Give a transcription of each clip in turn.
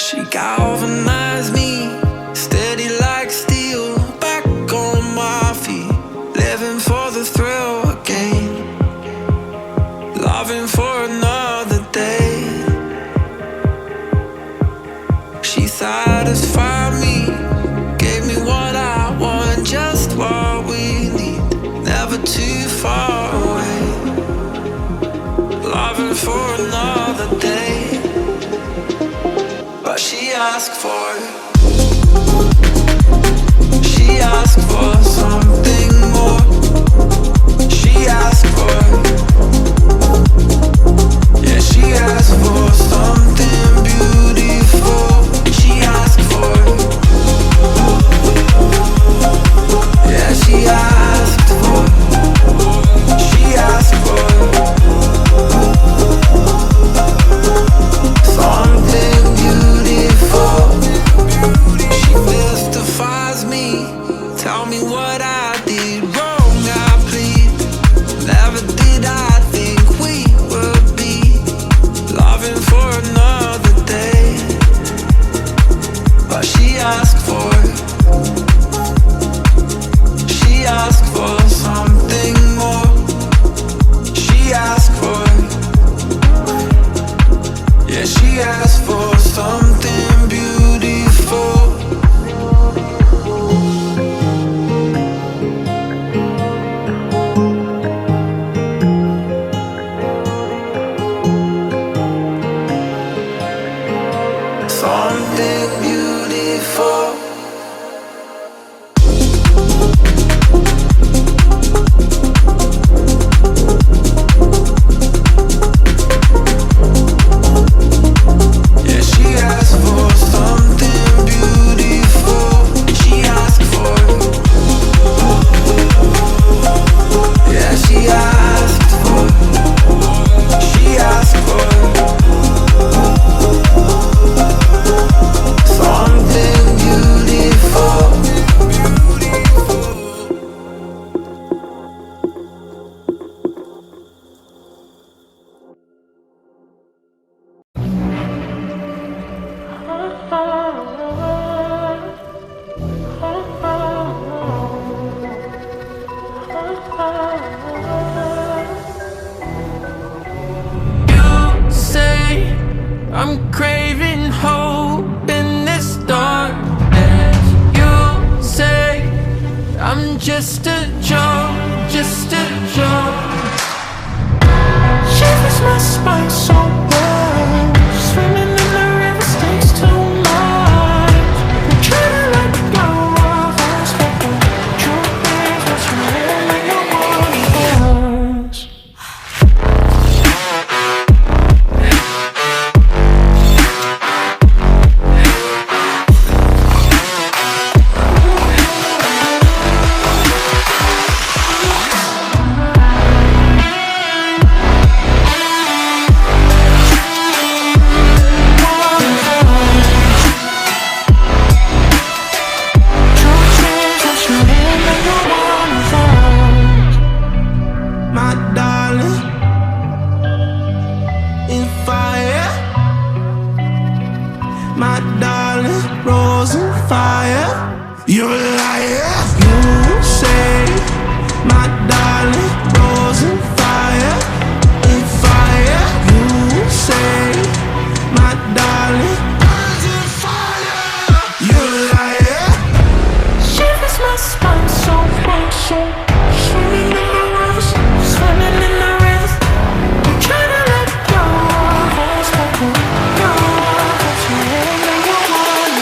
She galvanized me, steady like steel, back on my feet, living for the thrill again, loving for another day. She satisfied me, gave me what I want, just what we need, never too far away, loving for another day. But she asked for something more. She asked for, yeah, she asked for something beautiful. She asked for, yeah, she asked for, she asked for something beautiful. She mystifies me, tell me what I did wrong, I plead. Never did I think we would be loving for another day. But she asked for something more. She asked for, yeah, she asked for something beautiful. Something beautiful. Yeah, she asked for something beautiful. She asked for, yeah, she asked for, she asked for something beautiful. You say I'm craving hope in this darkness. You say I'm just a joke, just a joke. Shivers my spine so bad. Swimming in the river stinks too much. I'm trying to let go of us, but the truth is what's really your us. My darling, in fire. My darling, rose in fire. You're a liar. You say, my darling, rose in fire. In fire. You say, my darling, rose in fire. You're a liar. Shivers my spine so cold, so swimming in the rivers, swimming in the rivers. I'm trying to let go of us, but the what's really your one.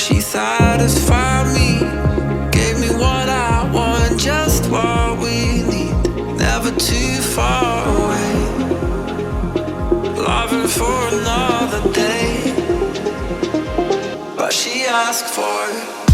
She satisfied me, gave me what I want, just what we need, never too far away. Loving for another day, but she asked for it.